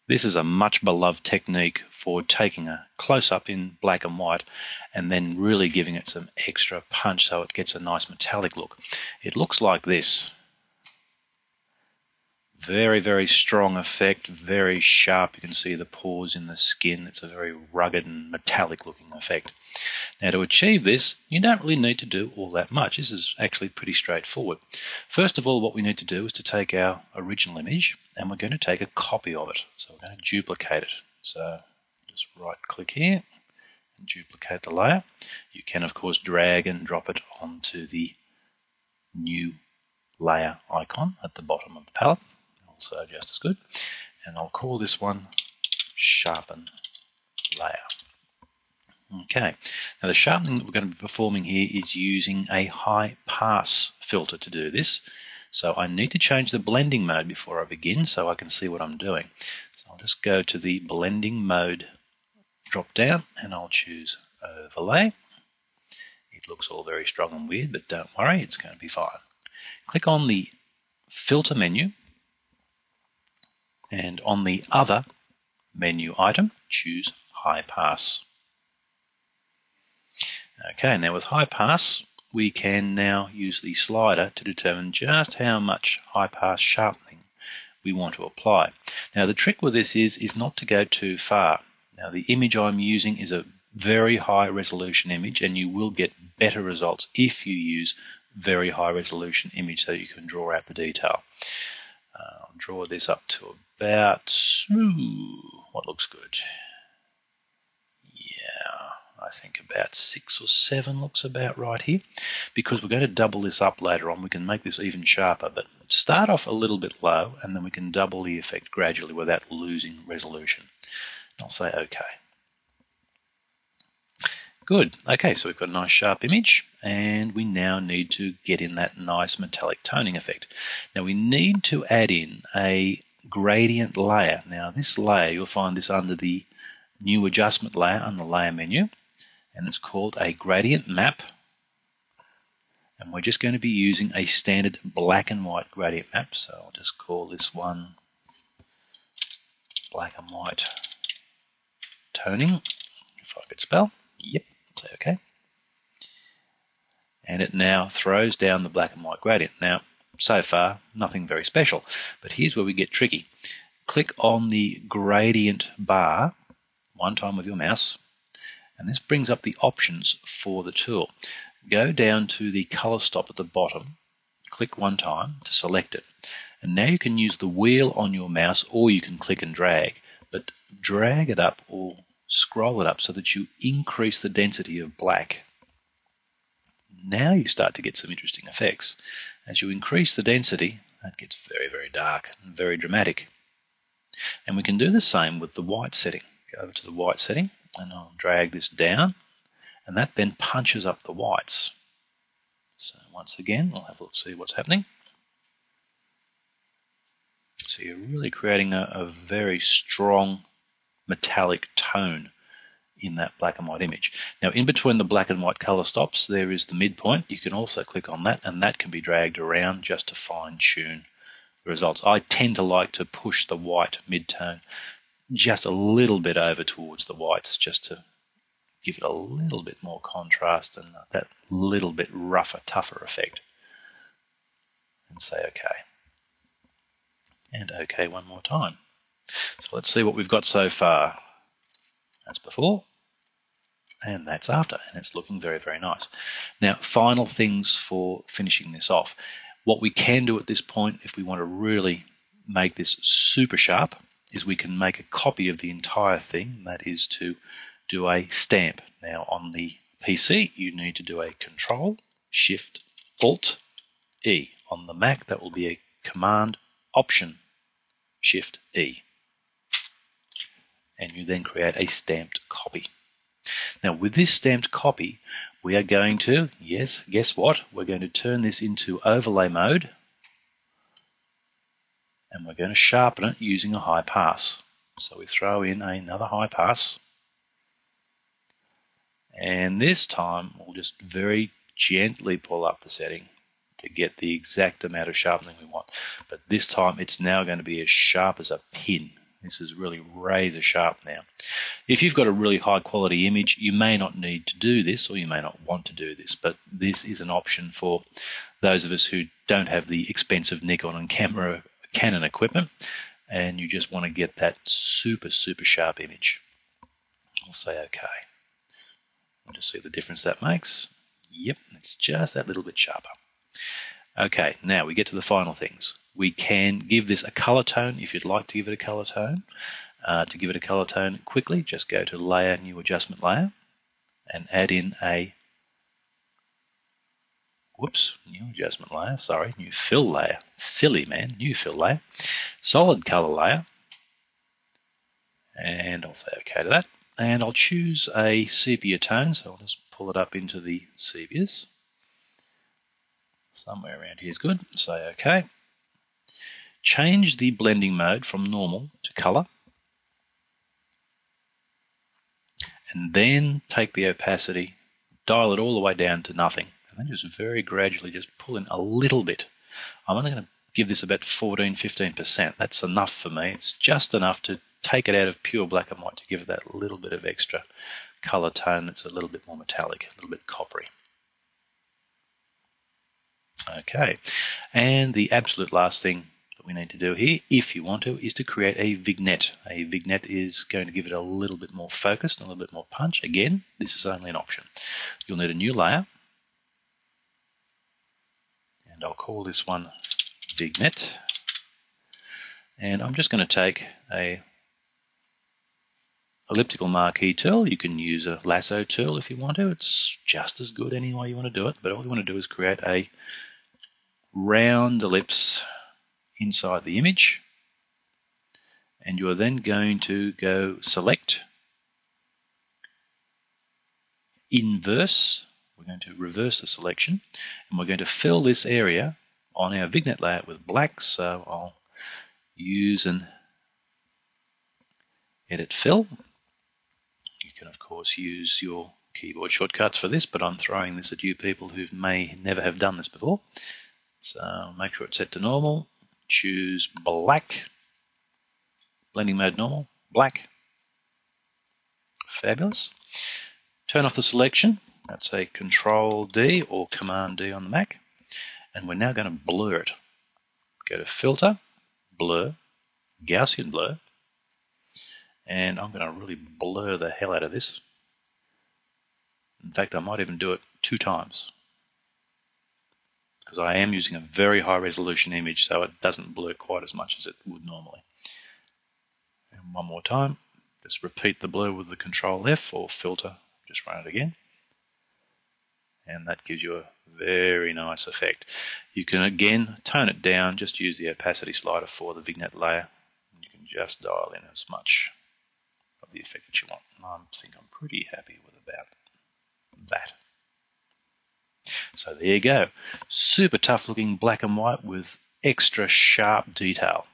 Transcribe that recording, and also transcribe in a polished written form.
This is a much beloved technique for taking a close-up in black and white and then really giving it some extra punch so it gets a nice metallic look. It looks like this. Very, very strong effect, very sharp. You can see the pores in the skin. It's a very rugged and metallic looking effect. Now, to achieve this, you don't really need to do all that much. This is actually pretty straightforward. First of all, what we need to do is to take our original image and we're going to take a copy of it. So we're going to duplicate it. So just right click here and duplicate the layer. You can, of course, drag and drop it onto the new layer icon at the bottom of the palette. Also just as good. And I'll call this one Sharpen Layer. Okay, now the sharpening that we're going to be performing here is using a high pass filter to do this. So I need to change the blending mode before I begin so I can see what I'm doing. So I'll just go to the blending mode drop down and I'll choose overlay. It looks all very strong and weird, but don't worry, it's going to be fine. Click on the filter menu and on the other menu item, choose high pass. Okay, now with high pass, we can now use the slider to determine just how much high pass sharpening we want to apply. Now the trick with this is not to go too far. Now the image I'm using is a very high resolution image and you will get better results if you use very high resolution image so you can draw out the detail. I'll draw this up to about, what looks good? Yeah, I think about 6 or 7 looks about right here. Because we're going to double this up later on, we can make this even sharper, but start off a little bit low and then we can double the effect gradually without losing resolution. And I'll say OK. Good. Okay, so we've got a nice sharp image and we now need to get in that nice metallic toning effect. Now we need to add in a gradient layer. Now this layer, you'll find this under the new adjustment layer on the layer menu and it's called a gradient map. And we're just going to be using a standard black and white gradient map. So I'll just call this one black and white toning, if I could spell. Yep. Say OK. And it now throws down the black and white gradient. Now, so far, nothing very special, but here's where we get tricky. Click on the gradient bar one time with your mouse, and this brings up the options for the tool. Go down to the color stop at the bottom, click one time to select it, and now you can use the wheel on your mouse or you can click and drag, but drag it up or scroll it up so that you increase the density of black. Now you start to get some interesting effects. As you increase the density, that gets very, very dark and very dramatic. And we can do the same with the white setting. Go over to the white setting and I'll drag this down and that then punches up the whites. So once again, we'll have a look, see what's happening. So you're really creating a very strong metallic tone in that black and white image. Now in between the black and white color stops there is the midpoint. You can also click on that and that can be dragged around just to fine tune the results. I tend to like to push the white mid-tone just a little bit over towards the whites just to give it a little bit more contrast and that little bit rougher, tougher effect. And say OK. And OK one more time. So let's see what we've got so far. That's before and that's after, and it's looking very, very nice. Now, final things for finishing this off. What we can do at this point, if we want to really make this super sharp, is we can make a copy of the entire thing. That is to do a stamp. Now, on the PC, you need to do a Control, Shift, Alt, E. On the Mac, that will be a Command, Option, Shift, E. And you then create a stamped copy. Now with this stamped copy, we are going to, yes, guess what? We're going to turn this into overlay mode and we're going to sharpen it using a high pass. So we throw in another high pass and this time we'll just very gently pull up the setting to get the exact amount of sharpening we want. But this time it's now going to be as sharp as a pin. This is really razor sharp now. If you've got a really high quality image, you may not need to do this, or you may not want to do this, but this is an option for those of us who don't have the expensive Nikon and Canon equipment, and you just want to get that super sharp image. I'll say OK. I'll just see the difference that makes. Yep, it's just that little bit sharper. Okay, now we get to the final things. We can give this a color tone if you'd like to give it a color tone. To give it a color tone quickly, just go to Layer, New Adjustment Layer, and add in a new adjustment layer, sorry, new fill layer. Silly man, new fill layer. Solid color layer. And I'll say OK to that. And I'll choose a sepia tone, so I'll just pull it up into the sepias. Somewhere around here is good. Say OK. Change the blending mode from normal to color. And then take the opacity, dial it all the way down to nothing. And then just very gradually just pull in a little bit. I'm only going to give this about 14–15%. That's enough for me. It's just enough to take it out of pure black and white to give it that little bit of extra color tone that's a little bit more metallic, a little bit coppery. Okay, and the absolute last thing that we need to do here, if you want to, is to create a vignette. A vignette is going to give it a little bit more focus and a little bit more punch. Again, this is only an option. You'll need a new layer, and I'll call this one vignette. And I'm just going to take a elliptical marquee tool. You can use a lasso tool if you want to. It's just as good any way you want to do it, but all you want to do is create a round ellipse inside the image, and you're then going to go select, inverse. We're going to reverse the selection, and we're going to fill this area on our vignette layer with black. So I'll use an edit fill. You can of course use your keyboard shortcuts for this, but I'm throwing this at you people who may never have done this before. So make sure it's set to normal, choose black, blending mode normal, black, fabulous. Turn off the selection, that's a Control D or Command D on the Mac, and we're now going to blur it. Go to Filter, Blur, Gaussian Blur, and I'm going to really blur the hell out of this. In fact, I might even do it 2 times, because I am using a very high resolution image, so it doesn't blur quite as much as it would normally. And one more time, just repeat the blur with the Control F or Filter, just run it again. And that gives you a very nice effect. You can again tone it down, just use the opacity slider for the vignette layer. And you can just dial in as much of the effect that you want. I think I'm pretty happy with about that. So there you go. Super tough looking black and white with extra sharp detail.